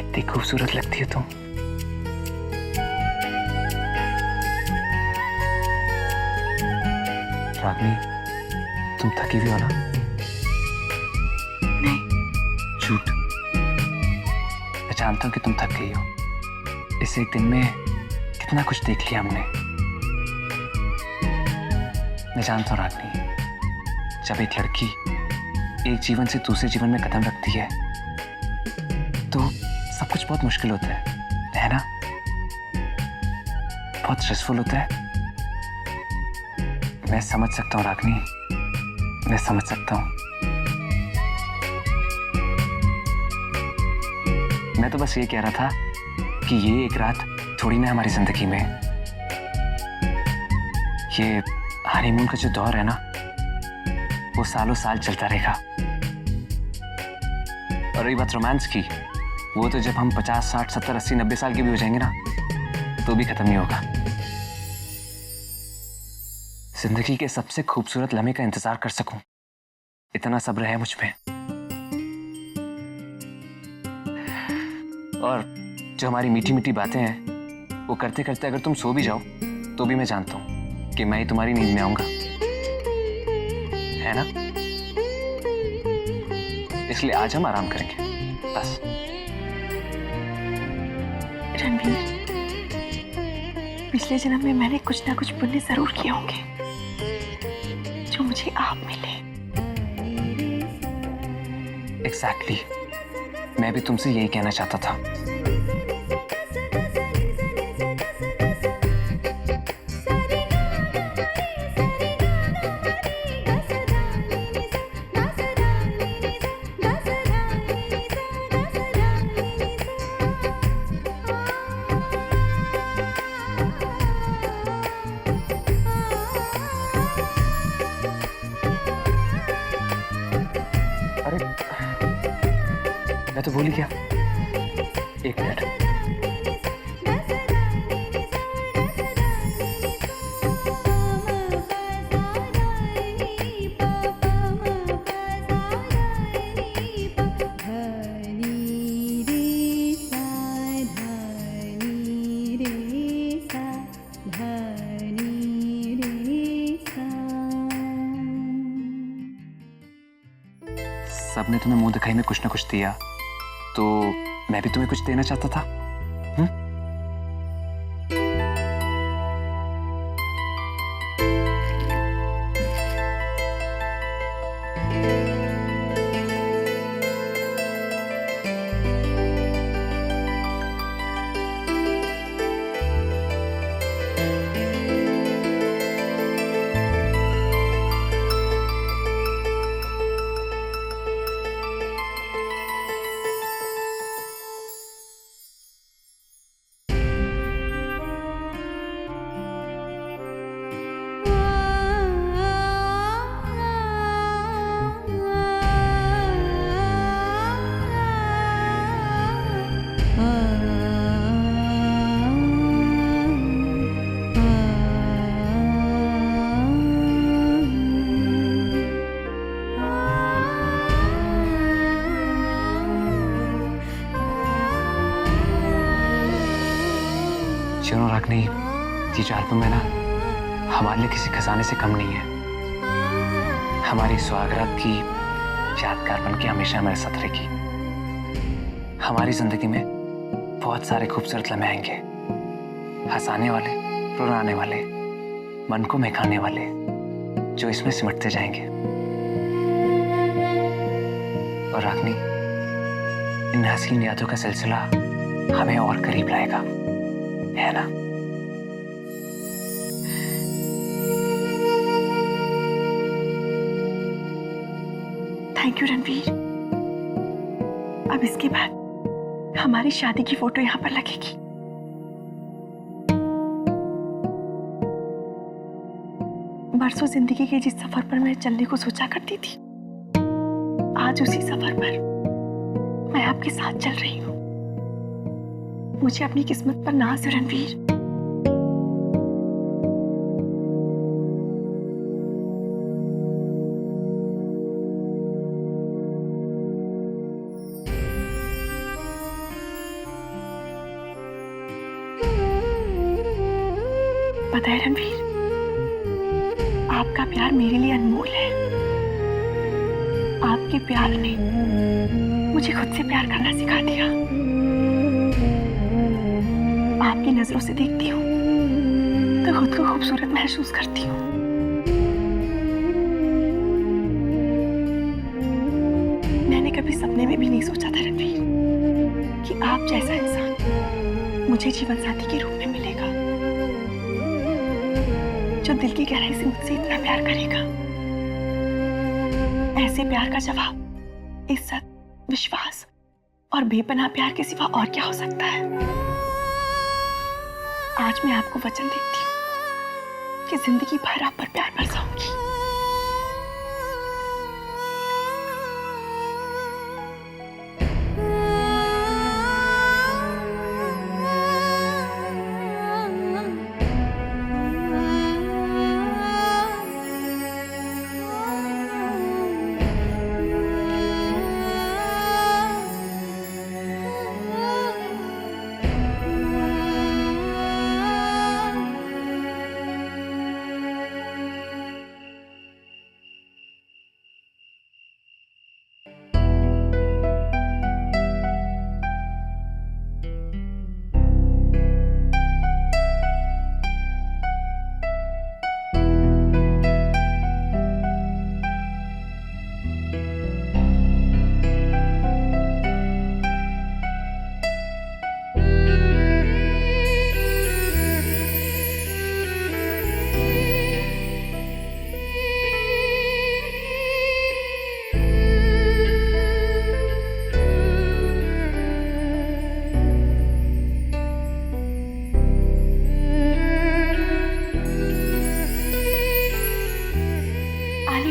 कितनी खूबसूरत लगती है तुम। रागनी, तुम थकी हुई हो ना? नहीं। झूठ। मैं जानता हूं कि तुम थक गई हो। इस एक दिन में कितना कुछ देख लिया हमने। मैं जानता हूं रागनी, जब एक लड़की एक जीवन से दूसरे जीवन में कदम रखती है तो सब कुछ बहुत मुश्किल होता है ना? बहुत स्ट्रेसफुल होता है। मैं समझ सकता हूं रागनी, मैं समझ सकता हूं। मैं तो बस ये कह रहा था कि ये एक रात थोड़ी ना हमारी जिंदगी में। ये हनीमून का जो दौर है ना, वो सालों साल चलता रहेगा। और रही बात रोमांस की, वो तो जब हम 50, 60, 70, 80, 90 साल के भी हो जाएंगे ना, तो भी खत्म नहीं होगा। जिंदगी के सबसे खूबसूरत लम्हे का इंतजार कर सकूं, इतना सब्र है मुझ में। और जो हमारी मीठी मीठी बातें हैं, वो करते करते अगर तुम सो भी जाओ तो भी मैं जानता हूं कि मैं ही तुम्हारी नींद में आऊंगा, है ना? इसलिए आज हम आराम करेंगे बस। रणवीर, पिछले जन्म में मैंने कुछ ना कुछ पुण्य जरूर किए होंगे जो मुझे आप मिले। एग्जैक्टली, मैं भी तुमसे यही कहना चाहता था। अरे, मैं तो भूल ही गया। एक मिनट। सबने तुम्हें मुंह दिखाई में कुछ ना कुछ दिया, तो मैं भी तुम्हें कुछ देना चाहता था। चलो रागनी, ये जो एल्बम है ना, हमारे लिए किसी खजाने से कम नहीं है। हमारी सुहागरात की यादगार बन के हमेशा हमारे साथ रहेगी। हमारी जिंदगी में बहुत सारे खूबसूरत लम्हे आएंगे, हंसाने वाले, रुलाने वाले, मन को महकाने वाले, जो इसमें सिमटते जाएंगे। और रागनी, इन हसीन यादों का सिलसिला हमें और करीब लाएगा, है ना? Thank you Ranveer. अब इसके बाद हमारी शादी की फोटो यहाँ पर लगेगी। बरसों जिंदगी के जिस सफर पर मैं चलने को सोचा करती थी, आज उसी सफर पर मैं आपके साथ चल रही हूँ। मुझे अपनी किस्मत पर नाज है रणवीर। पता है रणवीर, आपका प्यार मेरे लिए अनमोल है। आपके प्यार ने मुझे खुद से प्यार करना सिखा दिया। आपकी नजरों से देखती हूँ तो खुद को खूबसूरत महसूस करती हूँ। मैंने कभी सपने में भी नहीं सोचा था रणवीर कि आप जैसा इंसान मुझे जीवन साथी के रूप में मिलेगा, जो दिल की गहराई से मुझसे इतना प्यार करेगा। ऐसे प्यार का जवाब इज्जत, विश्वास और बेपनाह प्यार के सिवा और क्या हो सकता है। आज मैं आपको वचन देती हूँ कि जिंदगी भर आप पर प्यार बरसाऊंगी।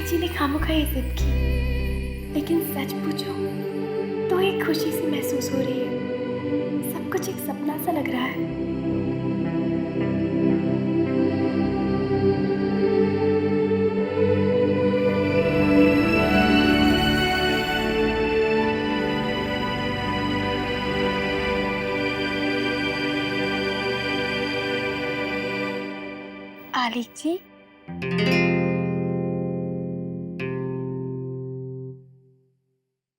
जी ने खामोखा ये जिद की, लेकिन सच पूछो तो एक खुशी सी महसूस हो रही है। सब कुछ एक सपना सा लग रहा है। आलिक जी,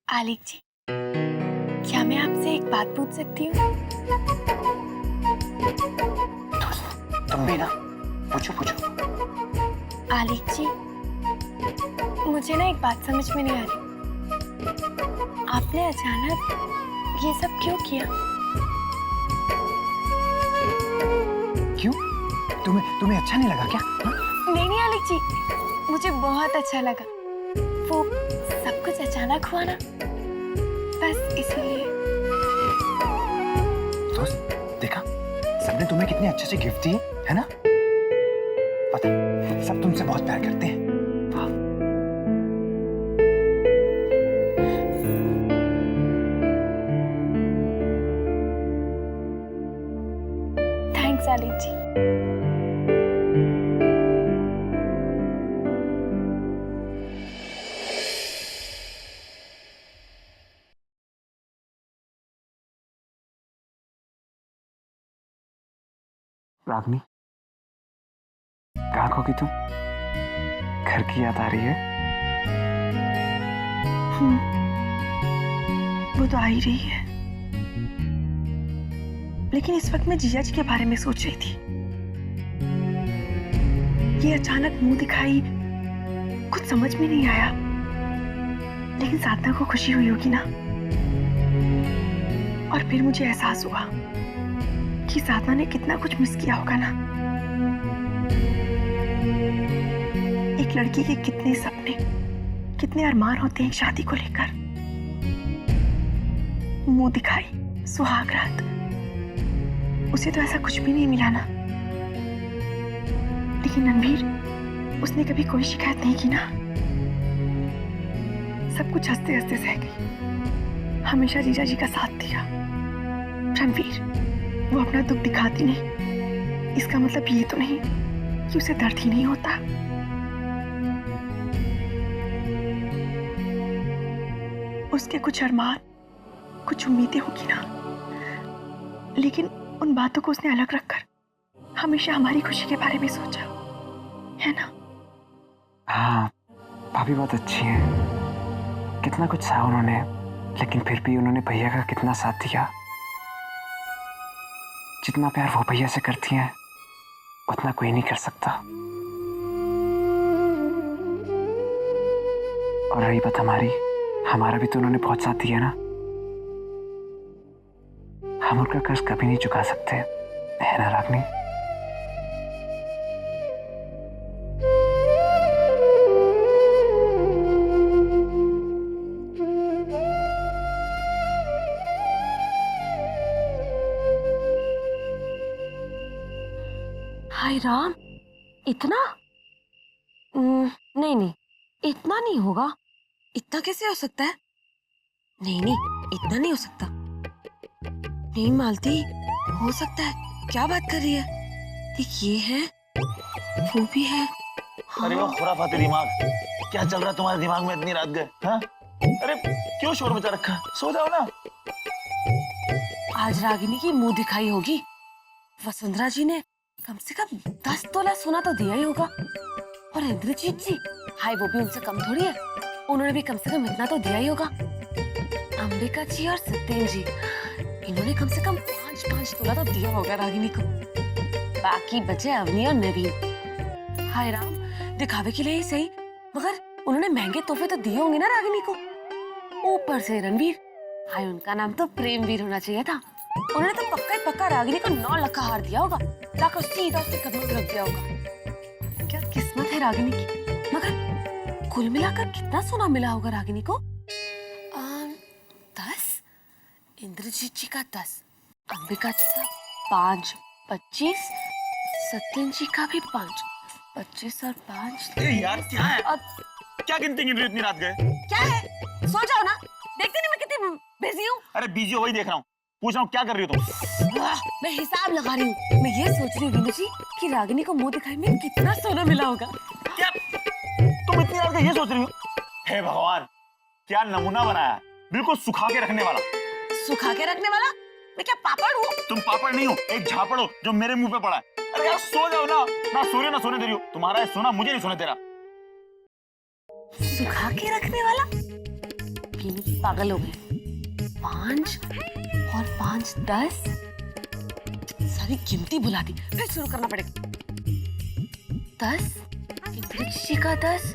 आलिक जी, क्या मैं आपसे एक बात पूछ सकती हूँ? तुम भी ना, पूछो पूछो। आलिक जी, मुझे ना एक बात समझ में नहीं आ रही। आपने अचानक ये सब क्यों किया? क्यों? तुम्हें अच्छा नहीं लगा क्या? हा? नहीं आलिक जी, मुझे बहुत अच्छा लगा। वो सब कुछ अचानक हुआ ना, बस इसलिए। दोस्त, देखा सबने तुम्हें कितने अच्छे से गिफ्ट दिए, है ना? पता सब तुमसे बहुत प्यार करते हैं। वाह। थैंक्स आलिक जी। रागनी, कहाँ खोगी तुम? घर की याद आ रही है? वो तो आ ही रही है, लेकिन इस वक्त मैं जीजा जी के बारे में सोच रही थी। ये अचानक मुंह दिखाई, कुछ समझ में नहीं आया, लेकिन साधना को खुशी हुई होगी ना। और फिर मुझे एहसास हुआ कि साधना ने कितना कुछ मिस किया होगा ना। एक लड़की के कितने सपने, कितने अरमान होते हैं शादी को लेकर। मुंह दिखाई, सुहाग रात, उसे तो ऐसा कुछ भी नहीं मिला ना। लेकिन रणवीर, उसने कभी कोई शिकायत नहीं की ना। सब कुछ हंसते हंसते सह गई। हमेशा जीजा जी का साथ दिया। रणवीर, वो अपना दुख दिखाती नहीं, इसका मतलब ये तो नहीं कि उसे दर्द ही नहीं होता। उसके कुछ अरमान, कुछ उम्मीदें होगी ना, लेकिन उन बातों को उसने अलग रखकर हमेशा हमारी खुशी के बारे में सोचा, है ना? हाँ, भाभी बहुत अच्छी हैं। कितना कुछ सहा उन्होंने, लेकिन फिर भी उन्होंने भैया का कितना साथ दिया। जितना प्यार वो भैया से करती हैं, उतना कोई नहीं कर सकता। और रही बात हमारी, हमारा भी तो उन्होंने बहुत साथ दिया ना। हम उनका कर्ज कभी नहीं चुका सकते, है ना रागनी? हाय राम, इतना? नहीं नहीं, इतना नहीं होगा। इतना कैसे हो सकता है? नहीं नहीं, इतना नहीं हो सकता। नहीं मालती, हो सकता है। क्या बात कर रही है? देख, ये है, वो भी है। अरे वो खुराफाती दिमाग, क्या चल रहा है तुम्हारे दिमाग में इतनी रात गए? हाँ? अरे क्यों शोर मचा रखा? सो जाओ ना। आज रागिनी की मुंह दिखाई होगी। वसुंधरा जी ने कम से कम 10 तोला सोना तो दिया ही होगा। और इंद्रजीत जी, हाय, वो भी उनसे कम थोड़ी है। उन्होंने भी कम से कम इतना तो दिया ही होगा। अंबिका जी और सत्येन जी, इन्होंने कम से कम 5-5 तोला तो दिया होगा रागिनी को। बाकी बचे अवनी और नवीन। हाय राम, दिखावे के लिए ही सही, मगर उन्होंने महंगे तोहफे तो दिए होंगे ना रागिनी को। ऊपर से रणवीर, हाय, उनका नाम तो प्रेमवीर होना चाहिए था। उन्होंने तो पक्का ही पक्का रागिनी को 9 लाख का हार दिया होगा, जाकर सीधा उसके कदमों में रख दिया होगा। क्या किस्मत है रागिनी की। मगर कुल मिलाकर कितना सोना मिला होगा रागिनी को? 10, इंद्रजीत जी का 10, अंबिका जी का 5, 25, सत्यन जी का भी 5, 25 और 5। यार क्या है? क्या गिनती गिन रही हो इतनी रात गए? क्या है? सो जाओ ना, देखते नहीं मैं कितनी बिजी हूँ। अरे बिजी हो, वही देख रहा हूँ। पूछ रहा हूँ क्या कर रही हो तुम? मैं हिसाब लगा रही हूँ। मैं ये सोच रही हूँ विनू जी कि रागिनी को मुंह दिखाई में कितना सोना मिला होगा। क्या तुम इतनी रात गए ये सोच रही हो? हे भगवान, क्या नमूना बनाया, बिल्कुल सुखा के रखने वाला। सुखा के रखने वाला? मैं क्या पापड़ हूँ? तुम पापड़ नहीं हो, एक झापड़ हो जो मेरे मुंह पे पड़ा है। अरे यार सो जाओ ना। ना सो रही हो ना सोने दे रही हो। तुम्हारा ये सोना मुझे नहीं सोने दे रहा। सुखा के रखने वाला? विनू जी पागल हो गए। 5 और 5 10, सारी गिनती भुला दी। फिर शुरू करना पड़ेगा। 10, इंद्रजीत जी का 10,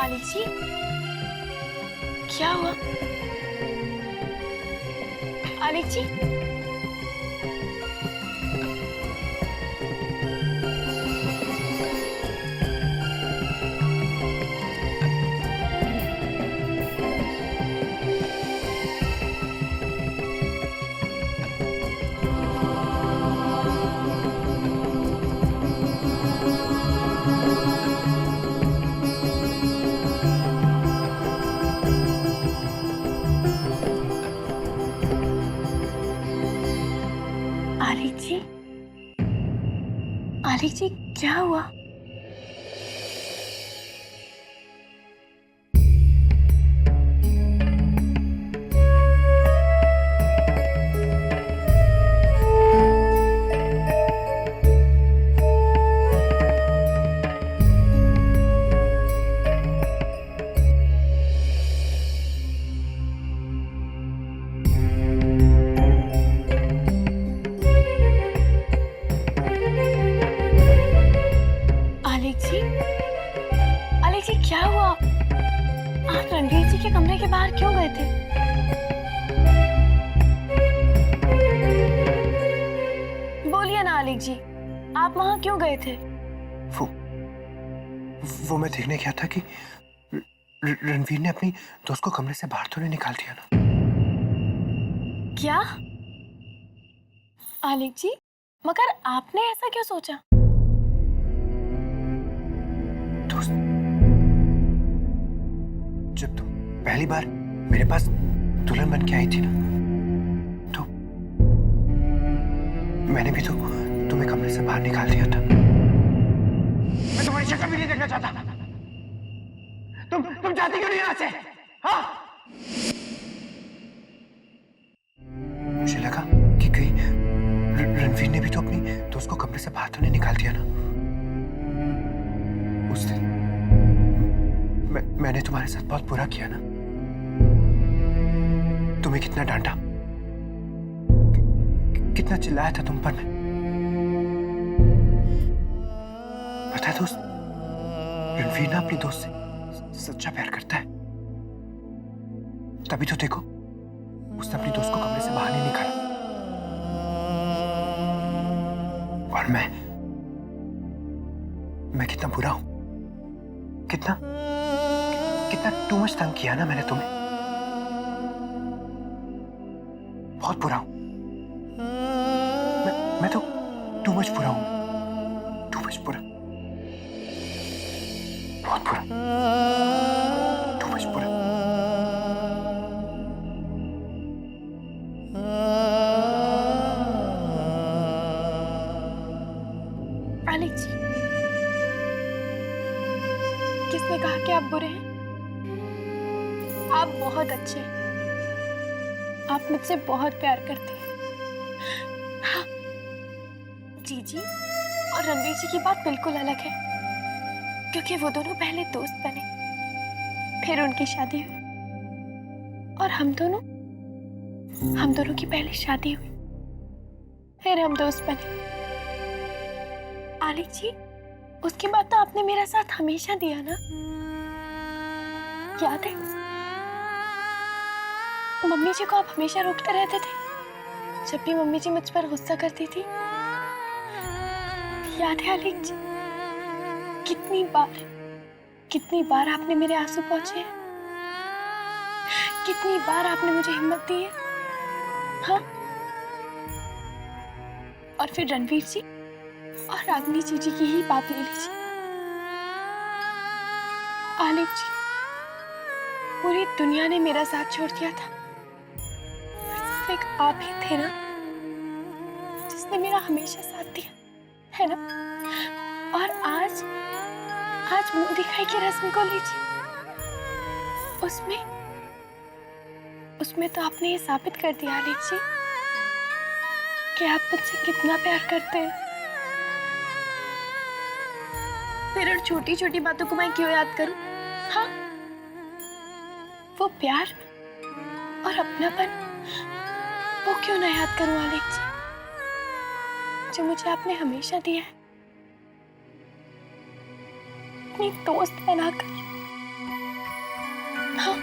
आलिक जी, क्या हुआ? आलिक जी, आलिक जी, आलिक जी, क्या हुआ? आलिक जी, क्या हुआ? आप रणवीर जी के कमरे के बाहर क्यों गए थे? बोलिए ना आलिक जी, आप वहां क्यों गए थे? वो मैं देखने गया था कि रणवीर ने अपनी दोस्त को कमरे से बाहर तो नहीं निकाल दिया ना? क्या आलिक जी, मगर आपने ऐसा क्यों सोचा? दोस्त, जब तुम पहली बार मेरे पास दुल्हन बन के आई थी ना, तो मैंने भी तो तुम्हें कमरे से बाहर निकाल दिया था। मैं तुम्हारी शक्ल भी नहीं देखना चाहता। तुम जाती क्यों नहीं यहाँ से? हाँ? मुझे लगा कि कहीं रणवीर ने भी तो अपनी दोस्त को कमरे से बाहर तो नहीं निकाल दिया ना। उस दिन मैंने तुम्हारे साथ बहुत बुरा किया ना। तुम्हें कितना डांटा, कितना चिल्लाया था तुम पर मैं। पता है दोस्त, रणवीर ना अपनी दोस्त से सच्चा प्यार करता है। तभी तो देखो, उसने अपनी दोस्त को कमरे से बाहर नहीं निकाला। और मैं कितना बुरा हूं, कितना टू मच तंग किया ना मैंने तुम्हें। बहुत बुरा हूं मैं तो टू मच बुरा हूं, टू मच बुरा, बहुत बुरा, टू मच बुरा। आलिक जी, किसने कहा कि आप बुरे हैं? आप बहुत अच्छे हैं। आप मुझसे बहुत प्यार करते हैं। हाँ, जीजी और रणवीर जी की बात बिल्कुल अलग है, क्योंकि वो दोनों पहले दोस्त बने, फिर उनकी शादी हुई, और हम दोनों की पहले शादी हुई, फिर हम दोस्त बने। आलिक जी, उसके बाद तो आपने मेरा साथ हमेशा दिया ना, याद है? मम्मी जी को आप हमेशा रोकते रहते थे जब भी मम्मी जी मुझ पर गुस्सा करती थी। याद है आलिक जी? कितनी बार आपने मेरे आंसू पोंछे, कितनी बार आपने मुझे हिम्मत दी है। हाँ, और फिर रणवीर जी और रागनी जीजी की ही बात ले लीजिए। आलिक जी, पूरी दुनिया ने मेरा साथ छोड़ दिया था, सिर्फ एक आप ही थे ना जिसने मेरा हमेशा साथ दिया, है ना? और आज मुंह दिखाई की रस्म को लीजिए, उसमें तो आपने ये साबित कर दिया आलिक जी कि आप मुझसे कितना प्यार करते हैं। फिर उन छोटी छोटी बातों को मैं क्यों याद करूं? हाँ, वो प्यार और अपनापन वो क्यों ना याद करूं आलिक जी, जो मुझे आपने हमेशा दिया है, अपनी दोस्त बनाकर। हाँ,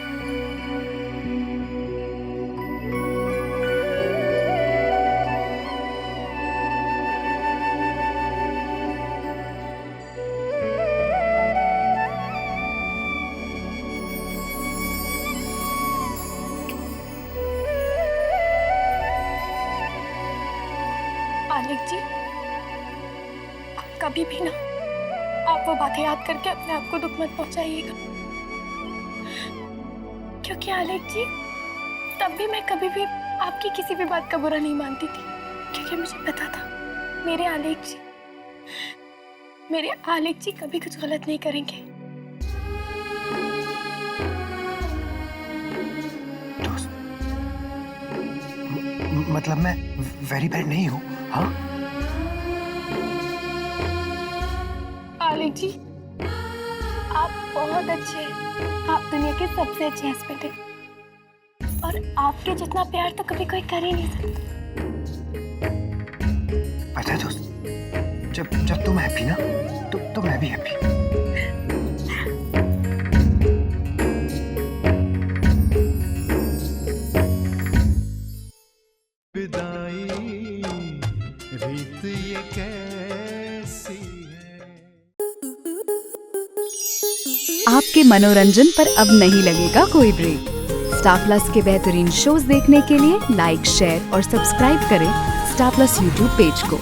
आलिक जी, अब कभी भी ना आप वो बातें याद करके अपने आप को दुख मत पहुंचाइएगा, क्योंकि आलिक जी, तब भी मैं कभी भी आपकी किसी भी बात का बुरा नहीं मानती थी, क्योंकि मुझे पता था मेरे आलिक जी कभी कुछ गलत नहीं करेंगे। दोस्त, मतलब मैं वेरी बैड नहीं हूँ? हाँ आलिक जी, आप बहुत अच्छे हैं। आप दुनिया के सबसे अच्छे हस्बैंड हैं, और आपके जितना प्यार तो कभी कोई कर ही नहीं सकता। पता है दोस्त, जब तुम हैप्पी ना, तो मैं भी हैप्पी। विदाई रीत ये कैसी है। आपके मनोरंजन पर अब नहीं लगेगा कोई ब्रेक। स्टार प्लस के बेहतरीन शोज देखने के लिए लाइक, शेयर और सब्सक्राइब करें स्टार प्लस यूट्यूब पेज को।